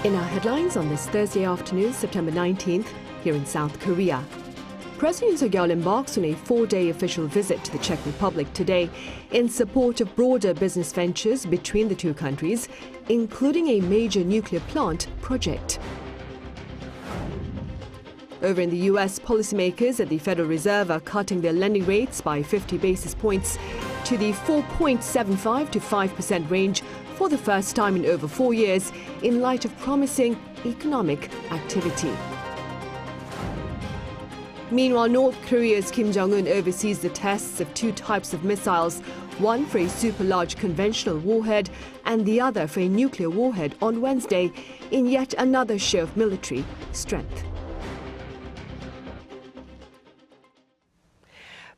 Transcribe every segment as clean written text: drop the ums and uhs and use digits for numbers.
In our headlines on this Thursday afternoon, September 19th, here in South Korea. President Yoon Suk-yeol embarks on a 4-day official visit to the Czech Republic today in support of broader business ventures between the two countries, including a major nuclear plant project. Over in the US, policymakers at the Federal Reserve are cutting their lending rates by 50 basis points to the 4.75 to 5% range for the first time in over 4 years in light of promising economic activity. Meanwhile, North Korea's Kim Jong-un oversees the tests of 2 types of missiles, one for a super-large conventional warhead and the other for a nuclear warhead on Wednesday, in yet another show of military strength.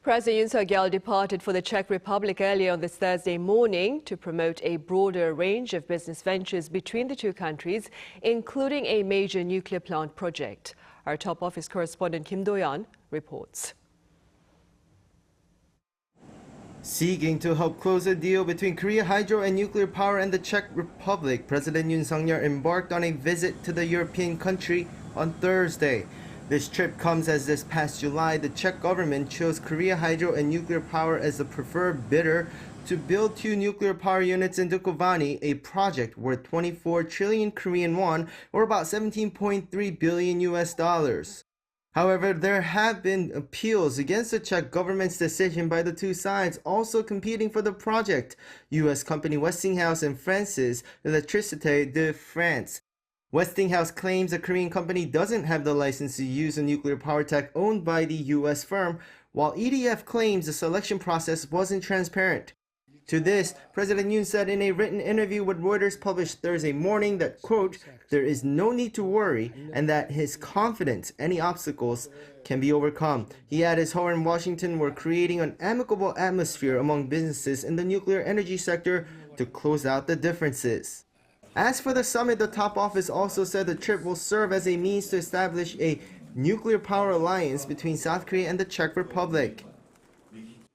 President Yoon Suk-yeol departed for the Czech Republic earlier on this Thursday morning to promote a broader range of business ventures between the two countries, including a major nuclear plant project. Our top office correspondent Kim Do-yeon reports. Seeking to help close a deal between Korea Hydro and Nuclear Power and the Czech Republic, President Yoon Suk-yeol embarked on a visit to the European country on Thursday. This trip comes as this past July, the Czech government chose Korea Hydro and Nuclear Power as the preferred bidder to build 2 nuclear power units in Dukovany, a project worth 24 trillion Korean won, or about 17.3 billion US dollars. However, there have been appeals against the Czech government's decision by the two sides also competing for the project, US company Westinghouse and France's Électricité de France. Westinghouse claims the Korean company doesn't have the license to use a nuclear power tech owned by the US firm, while EDF claims the selection process wasn't transparent. To this, President Yoon said in a written interview with Reuters published Thursday morning that, quote, there is no need to worry and that his confidence any obstacles can be overcome. He added Seoul and Washington were creating an amicable atmosphere among businesses in the nuclear energy sector to close out the differences. As for the summit, the top office also said the trip will serve as a means to establish a nuclear power alliance between South Korea and the Czech Republic.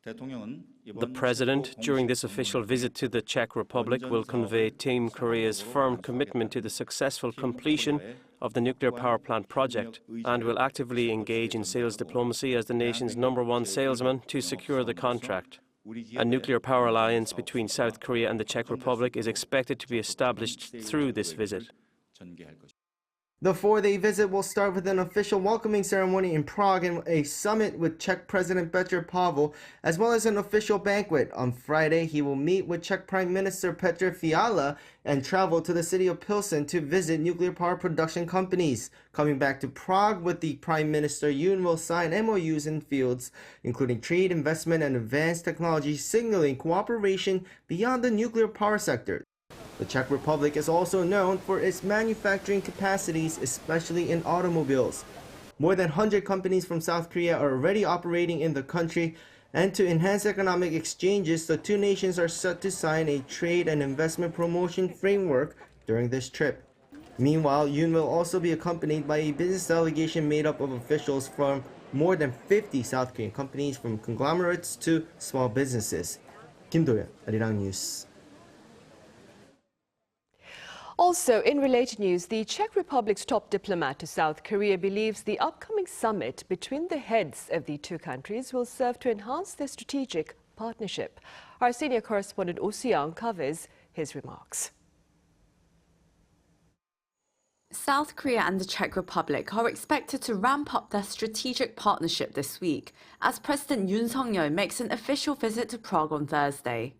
The President, during this official visit to the Czech Republic, will convey Team Korea's firm commitment to the successful completion of the nuclear power plant project and will actively engage in sales diplomacy as the nation's #1 salesman to secure the contract. A nuclear power alliance between South Korea and the Czech Republic is expected to be established through this visit. The 4-day visit will start with an official welcoming ceremony in Prague and a summit with Czech President Petr Pavel, as well as an official banquet. On Friday, he will meet with Czech Prime Minister Petr Fiala and travel to the city of Pilsen to visit nuclear power production companies. Coming back to Prague with the Prime Minister, Yoon will sign MOUs in fields including trade, investment, and advanced technology, signaling cooperation beyond the nuclear power sector. The Czech Republic is also known for its manufacturing capacities, especially in automobiles. More than 100 companies from South Korea are already operating in the country, and to enhance economic exchanges, the two nations are set to sign a trade and investment promotion framework during this trip. Meanwhile, Yoon will also be accompanied by a business delegation made up of officials from more than 50 South Korean companies, from conglomerates to small businesses. Kim Do-yeon, Arirang News. Also, in related news, the Czech Republic's top diplomat to South Korea believes the upcoming summit between the heads of the two countries will serve to enhance their strategic partnership. Our senior correspondent Oh Si-young covers his remarks. South Korea and the Czech Republic are expected to ramp up their strategic partnership this week as President Yoon Suk-yeol makes an official visit to Prague on Thursday.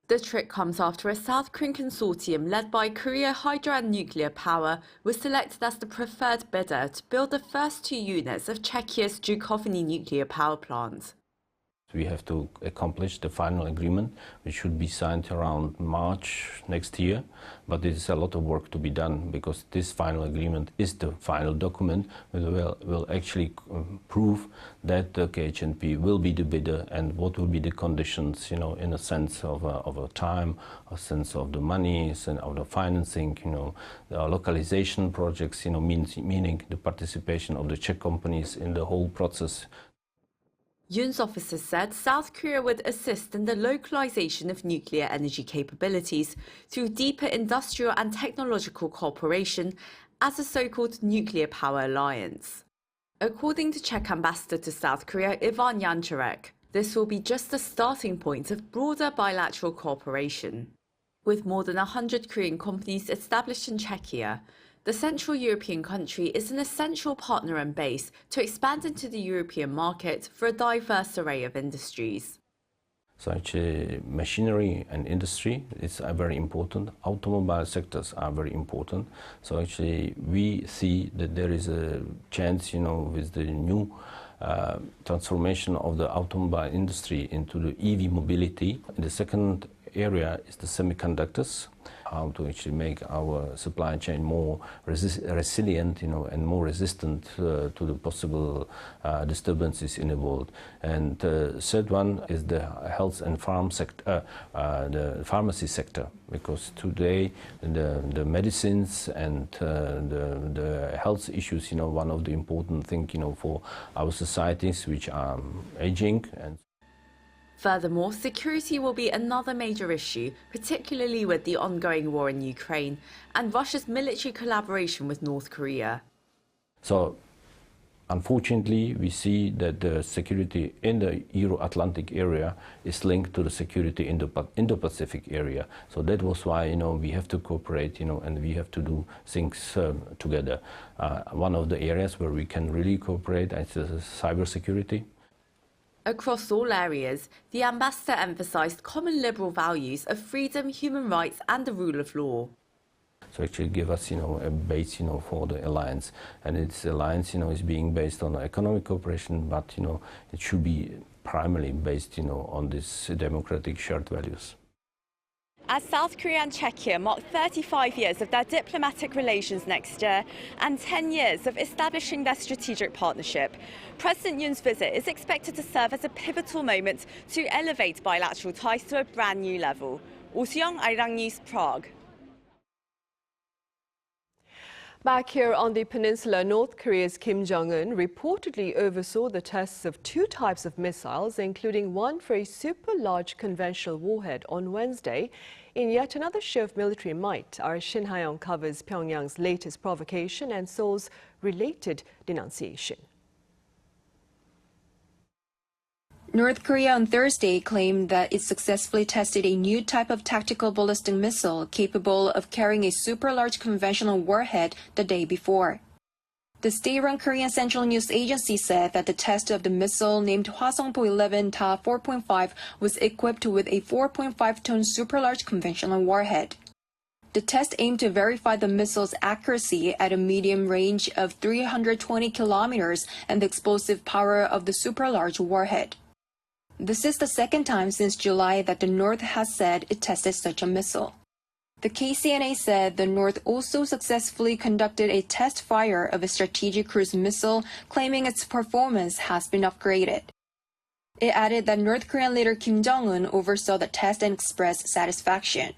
The trip comes after a South Korean consortium led by Korea Hydro and Nuclear Power was selected as the preferred bidder to build the first 2 units of Czechia's Dukovany nuclear power plant. We have to accomplish the final agreement, which should be signed around March next year. But there is a lot of work to be done because this final agreement is the final document that will actually prove that the KHNP will be the bidder and what will be the conditions, in a sense of a time, a sense of the money, and of the financing, the localization projects, meaning the participation of the Czech companies in the whole process. Yoon's officers said South Korea would assist in the localization of nuclear energy capabilities through deeper industrial and technological cooperation as a so-called nuclear power alliance. According to Czech ambassador to South Korea, Ivan Jančarek, this will be just the starting point of broader bilateral cooperation. With more than 100 Korean companies established in Czechia, the Central European country is an essential partner and base to expand into the European market for a diverse array of industries. So actually, machinery and industry is very important. Automobile sectors are very important. So actually, we see that there is a chance, with the new transformation of the automobile industry into the EV mobility. The second area is the semiconductors, how to actually make our supply chain more resilient, and more resistant to the possible disturbances in the world. And the third one is the health and farm sector, the pharmacy sector, because today the medicines and the health issues, one of the important things, for our societies which are aging. And furthermore, security will be another major issue, particularly with the ongoing war in Ukraine and Russia's military collaboration with North Korea. So, unfortunately, we see that the security in the Euro-Atlantic area is linked to the security in the Indo-Pacific area. So that was why, we have to cooperate, and we have to do things together. One of the areas where we can really cooperate is cybersecurity. Across all areas, the ambassador emphasized common liberal values of freedom, human rights and the rule of law. So actually give us, a base, for the alliance. And its alliance, is being based on economic cooperation, but, it should be primarily based, on these democratic shared values. As South Korea and Czechia mark 35 years of their diplomatic relations next year and 10 years of establishing their strategic partnership, President Yoon's visit is expected to serve as a pivotal moment to elevate bilateral ties to a brand new level. Oh Soo-young, Arirang News, Prague. Back here on the peninsula, North Korea's Kim Jong-un reportedly oversaw the tests of 2 types of missiles, including one for a super-large conventional warhead on Wednesday, in yet another show of military might. Our Shin Ha-young covers Pyongyang's latest provocation and Seoul's related denunciation. North Korea on Thursday claimed that it successfully tested a new type of tactical ballistic missile capable of carrying a super-large conventional warhead the day before. The state-run Korean Central News Agency said that the test of the missile, named Hwasongpo 11 Ta 4.5, was equipped with a 4.5-ton super-large conventional warhead. The test aimed to verify the missile's accuracy at a medium range of 320 kilometers and the explosive power of the super-large warhead. This is the second time since July that the North has said it tested such a missile. The KCNA said the North also successfully conducted a test fire of a strategic cruise missile, claiming its performance has been upgraded. It added that North Korean leader Kim Jong-un oversaw the test and expressed satisfaction.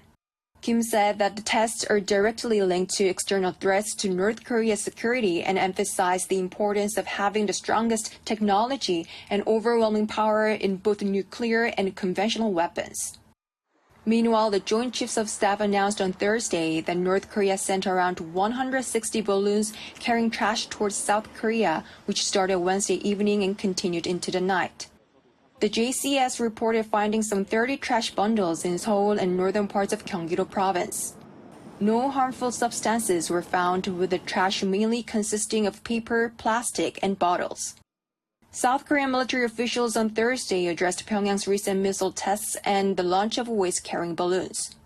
Kim said that the tests are directly linked to external threats to North Korea's security and emphasized the importance of having the strongest technology and overwhelming power in both nuclear and conventional weapons. Meanwhile, the Joint Chiefs of Staff announced on Thursday that North Korea sent around 160 balloons carrying trash towards South Korea, which started Wednesday evening and continued into the night. The JCS reported finding some 30 trash bundles in Seoul and northern parts of Gyeonggi-do province. No harmful substances were found, with the trash mainly consisting of paper, plastic, and bottles. South Korean military officials on Thursday addressed Pyongyang's recent missile tests and the launch of waste-carrying balloons.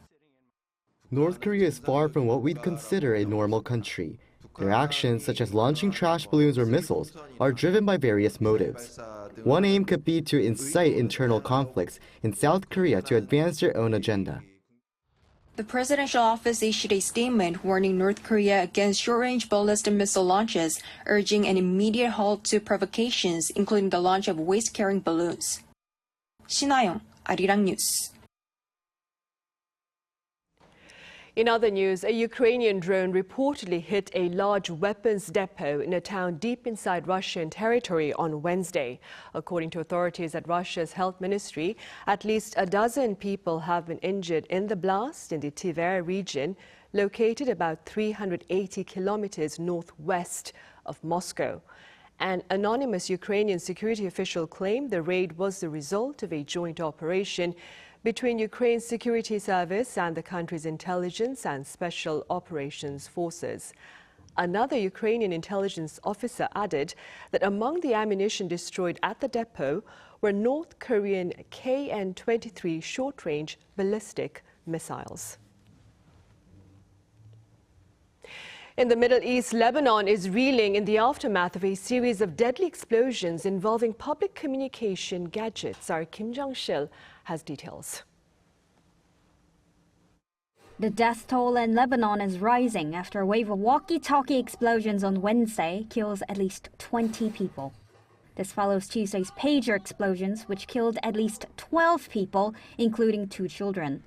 North Korea is far from what we'd consider a normal country. Their actions, such as launching trash balloons or missiles, are driven by various motives. One aim could be to incite internal conflicts in South Korea to advance their own agenda. The presidential office issued a statement warning North Korea against short-range ballistic missile launches, urging an immediate halt to provocations, including the launch of waste-carrying balloons. Shin Ha-young, Arirang News. In other news, a Ukrainian drone reportedly hit a large weapons depot in a town deep inside Russian territory on Wednesday. According to authorities at Russia's health ministry, at least a dozen people have been injured in the blast in the Tver region, located about 380 kilometers northwest of Moscow. An anonymous Ukrainian security official claimed the raid was the result of a joint operation between Ukraine's security service and the country's intelligence and special operations forces. Another Ukrainian intelligence officer added that among the ammunition destroyed at the depot were North Korean KN-23 short-range ballistic missiles. In the Middle East, Lebanon is reeling in the aftermath of a series of deadly explosions involving public communication gadgets. Our Kim Jong-sil has details. The death toll in Lebanon is rising after a wave of walkie-talkie explosions on Wednesday kills at least 20 people. This follows Tuesday's pager explosions, which killed at least 12 people, including 2 children.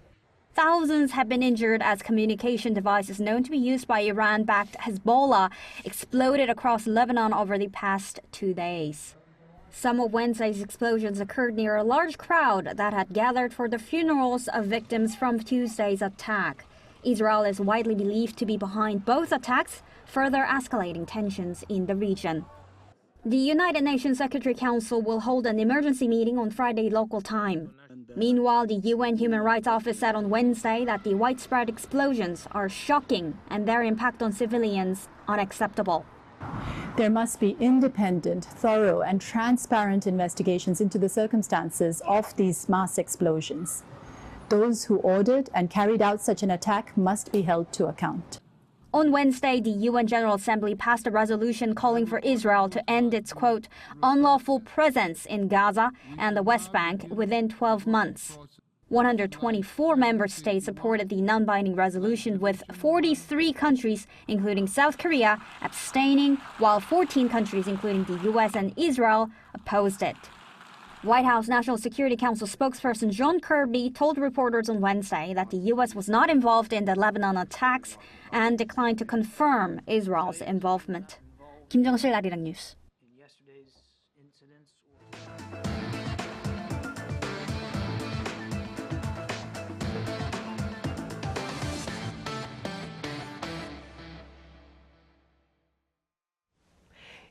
Thousands have been injured as communication devices known to be used by Iran-backed Hezbollah exploded across Lebanon over the past 2 days. Some of Wednesday's explosions occurred near a large crowd that had gathered for the funerals of victims from Tuesday's attack. Israel is widely believed to be behind both attacks, further escalating tensions in the region. The United Nations Security Council will hold an emergency meeting on Friday local time. Meanwhile, the UN Human Rights Office said on Wednesday that the widespread explosions are shocking and their impact on civilians unacceptable. There must be independent, thorough and transparent investigations into the circumstances of these mass explosions. Those who ordered and carried out such an attack must be held to account. On Wednesday, the UN General Assembly passed a resolution calling for Israel to end its, quote, unlawful presence in Gaza and the West Bank within 12 months. 124 member states supported the non-binding resolution, with 43 countries, including South Korea, abstaining, while 14 countries, including the U.S. and Israel, opposed it. White House National Security Council spokesperson John Kirby told reporters on Wednesday that the U.S. was not involved in the Lebanon attacks and declined to confirm Israel's involvement. Kim Jong-sil, Arirang News.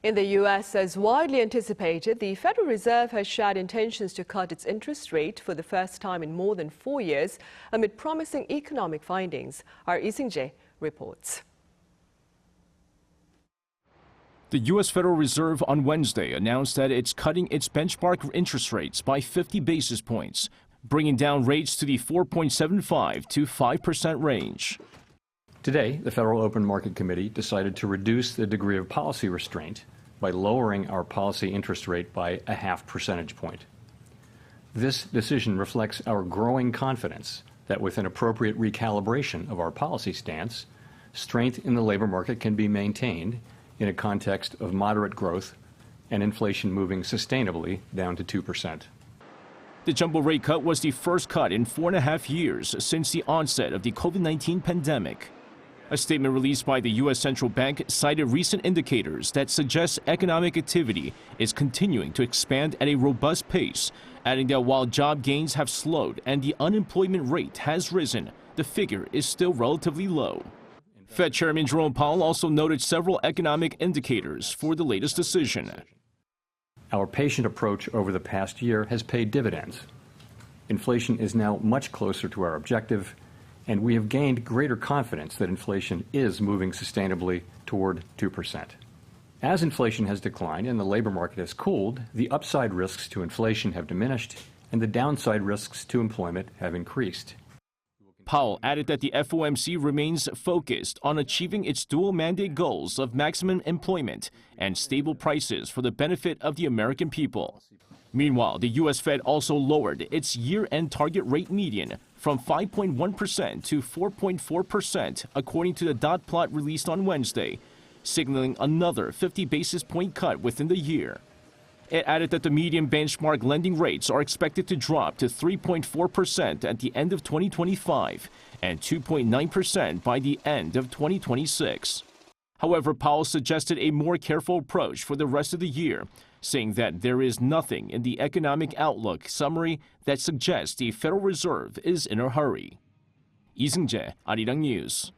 In the U.S., as widely anticipated, the Federal Reserve has shared intentions to cut its interest rate for the first time in more than 4 years amid promising economic findings. Our Lee Seung-jae reports. The U.S. Federal Reserve on Wednesday announced that it's cutting its benchmark interest rates by 50 basis points, bringing down rates to the 4.75 to 5% range. Today, the Federal Open Market Committee decided to reduce the degree of policy restraint by lowering our policy interest rate by a half percentage point. This decision reflects our growing confidence that with an appropriate recalibration of our policy stance, strength in the labor market can be maintained in a context of moderate growth and inflation moving sustainably down to 2%. The jumbo rate cut was the first cut in 4.5 years since the onset of the COVID-19 pandemic. A statement released by the U.S. Central Bank cited recent indicators that suggest economic activity is continuing to expand at a robust pace, adding that while job gains have slowed and the unemployment rate has risen, the figure is still relatively low. Fed Chairman Jerome Powell also noted several economic indicators for the latest decision. Our patient approach over the past year has paid dividends. Inflation is now much closer to our objective, and we have gained greater confidence that inflation is moving sustainably toward 2%. As inflation has declined and the labor market has cooled, the upside risks to inflation have diminished and the downside risks to employment have increased. Powell added that the FOMC remains focused on achieving its dual mandate goals of maximum employment and stable prices for the benefit of the American people. Meanwhile, the U.S. Fed also lowered its year-end target rate median from 5.1% to 4.4%, according to the dot plot released on Wednesday, signaling another 50 basis point cut within the year. It added that the median benchmark lending rates are expected to drop to 3.4% at the end of 2025 and 2.9% by the end of 2026. However, Powell suggested a more careful approach for the rest of the year, saying that there is nothing in the economic outlook summary that suggests the Federal Reserve is in a hurry. Lee Seung-jae, Arirang News.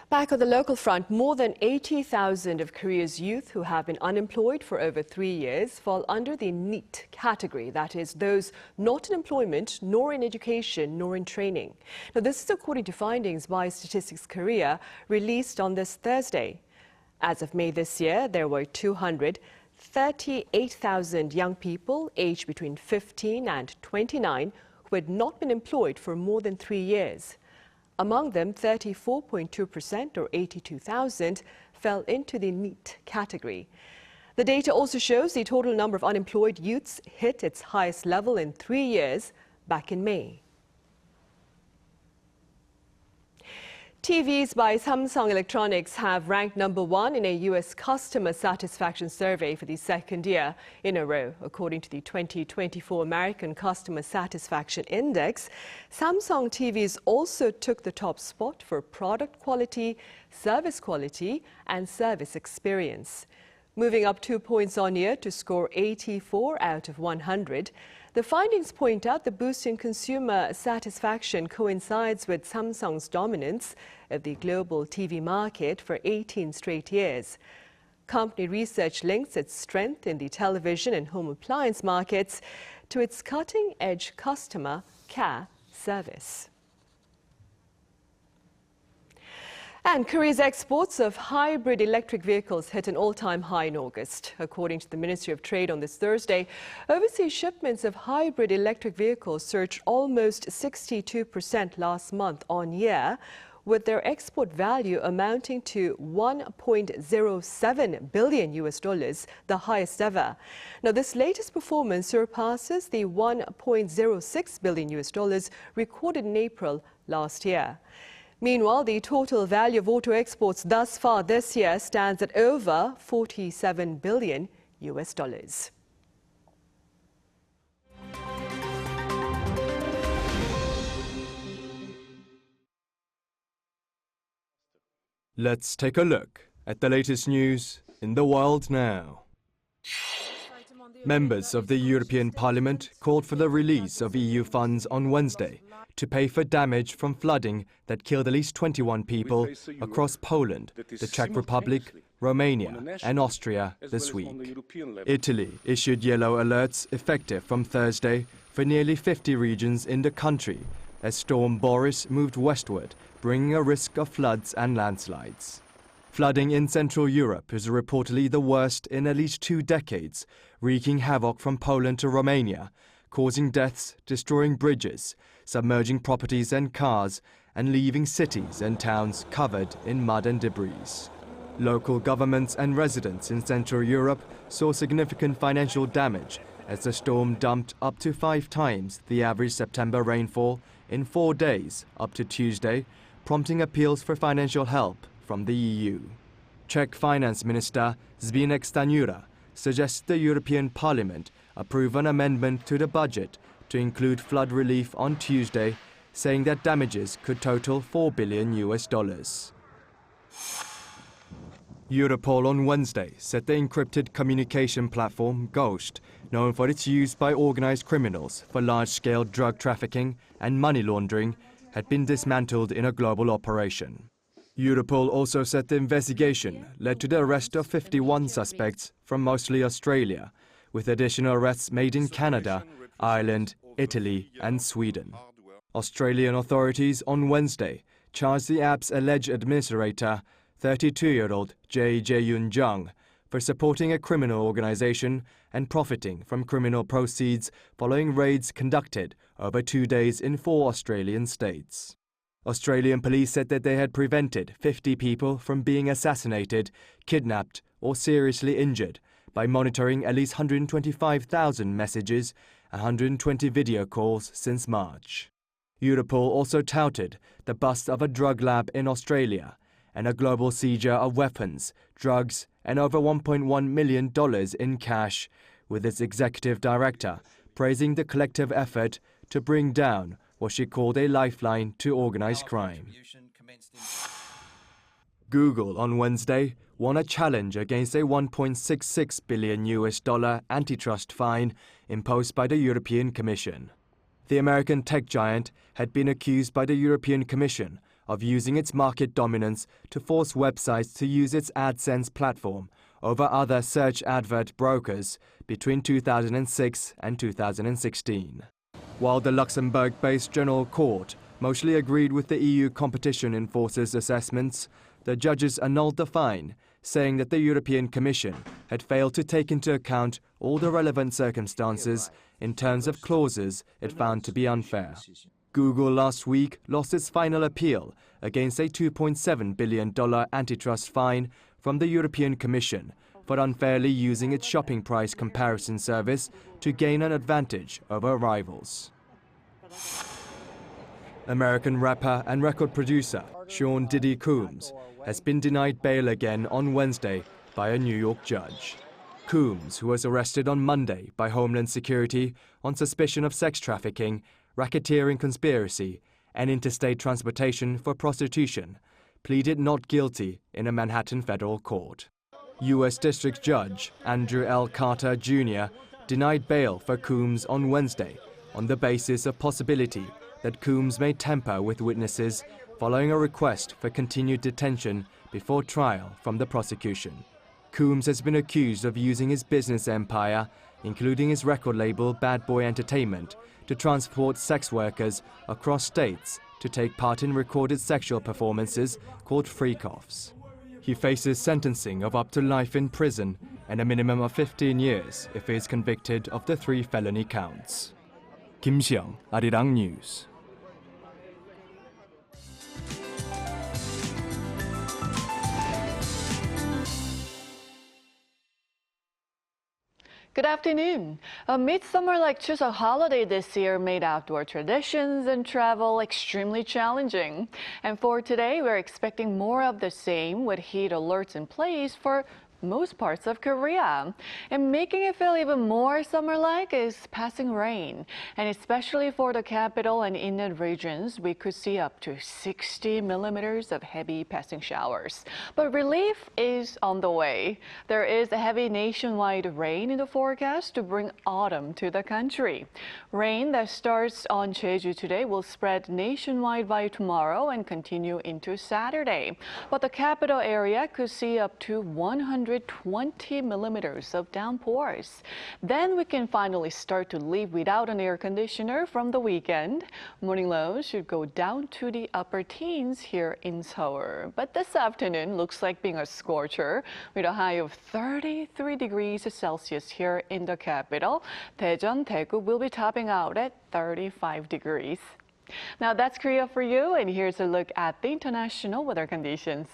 Back on the local front, more than 80,000 of Korea's youth who have been unemployed for over 3 years fall under the NEET category, that is, those not in employment, nor in education, nor in training. Now, this is according to findings by Statistics Korea released on this Thursday. As of May this year, there were 238,000 young people aged between 15 and 29 who had not been employed for more than 3 years. Among them, 34.2%, or 82,000, fell into the NEET category. The data also shows the total number of unemployed youths hit its highest level in 3 years back in May. TVs by Samsung Electronics have ranked #1 in a U.S. customer satisfaction survey for the second year in a row. According to the 2024 American Customer Satisfaction Index, Samsung TVs also took the top spot for product quality, service and service experience. Moving up 2 points on year to score 84 out of 100. The findings point out the boost in consumer satisfaction coincides with Samsung's dominance of the global TV market for 18 straight years. Company research links its strength in the television and home appliance markets to its cutting-edge customer care service. And Korea's exports of hybrid electric vehicles hit an all-time high in August. According to the Ministry of Trade on this Thursday, overseas shipments of hybrid electric vehicles surged almost 62% last month on year, with their export value amounting to $1.07 billion, the highest ever. Now, this latest performance surpasses the $1.06 billion recorded in April last year. Meanwhile, the total value of auto exports thus far this year stands at over $47 billion. Let's take a look at the latest news in the world now. Members of the European Parliament called for the release of EU funds on Wednesday to pay for damage from flooding that killed at least 21 people across Poland, the Czech Republic, Romania and Austria this week. Italy issued yellow alerts effective from Thursday for nearly 50 regions in the country as Storm Boris moved westward, bringing a risk of floods and landslides. Flooding in Central Europe is reportedly the worst in at least 2 decades, wreaking havoc from Poland to Romania, causing deaths, destroying bridges, submerging properties and cars, and leaving cities and towns covered in mud and debris. Local governments and residents in Central Europe saw significant financial damage as the storm dumped up to 5 times the average September rainfall in 4 days up to Tuesday, prompting appeals for financial help from the EU. Czech Finance Minister Zbigniew Stanjura suggests the European Parliament approve an amendment to the budget to include flood relief on Tuesday, saying that damages could total $4 billion. Europol on Wednesday said the encrypted communication platform Ghost, known for its use by organized criminals for large-scale drug trafficking and money laundering, had been dismantled in a global operation. Europol also said the investigation led to the arrest of 51 suspects from mostly Australia, with additional arrests made in Canada, Ireland, Italy and Sweden. Australian authorities on Wednesday charged the app's alleged administrator, 32-year-old Yoon for supporting a criminal organization and profiting from criminal proceeds following raids conducted over 2 days in 4 Australian states. Australian police said that they had prevented 50 people from being assassinated, kidnapped or seriously injured by monitoring at least 125,000 messages and 120 video calls since March. Europol also touted the bust of a drug lab in Australia and a global seizure of weapons, drugs and over $1.1 million in cash, with its executive director praising the collective effort to bring down what she called a lifeline to organized crime. Google on Wednesday won a challenge against a $1.66 billion antitrust fine imposed by the European Commission. The American tech giant had been accused by the European Commission of using its market dominance to force websites to use its AdSense platform over other search advert brokers between 2006 and 2016. While the Luxembourg-based General Court mostly agreed with the EU competition enforcer's assessments, the judges annulled the fine, saying that the European Commission had failed to take into account all the relevant circumstances in terms of clauses it found to be unfair. Google last week lost its final appeal against a $2.7 billion antitrust fine from the European Commission for unfairly using its shopping price comparison service to gain an advantage over rivals. American rapper and record producer Sean Diddy Combs has been denied bail again on Wednesday by a New York judge. Combs, who was arrested on Monday by Homeland Security on suspicion of sex trafficking, racketeering conspiracy, and interstate transportation for prostitution, pleaded not guilty in a Manhattan federal court. U.S. District Judge Andrew L. Carter, Jr. denied bail for Combs on Wednesday on the basis of possibility that Combs may tamper with witnesses following a request for continued detention before trial from the prosecution. Combs has been accused of using his business empire, including his record label Bad Boy Entertainment, to transport sex workers across states to take part in recorded sexual performances called freak-offs. He faces sentencing of up to life in prison and a minimum of 15 years if he is convicted of the 3 felony counts. Kim Seong, Arirang News. Good afternoon. A midsummer-like Chuseok holiday this year made outdoor traditions and travel extremely challenging. And for today, we're expecting more of the same with heat alerts in place for most parts of Korea. And making it feel even more summer-like is passing rain. And especially for the capital and inland regions, we could see up to 60 millimeters of heavy passing showers. But relief is on the way. There is a heavy nationwide rain in the forecast to bring autumn to the country. Rain that starts on Jeju today will spread nationwide by tomorrow and continue into Saturday. But the capital area could see up to 120 millimeters of downpours. Then we can finally start to live without an air conditioner from the weekend. Morning lows should go down to the upper teens here in Seoul. But this afternoon looks like being a scorcher with a high of 33 degrees Celsius here in the capital. Daejeon, Daegu will be topping out at 35 degrees. Now that's Korea for you, and here's a look at the international weather conditions.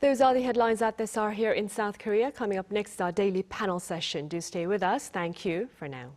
Those are the headlines at this hour here in South Korea. Coming up next, our daily panel session. Do stay with us. Thank you for now.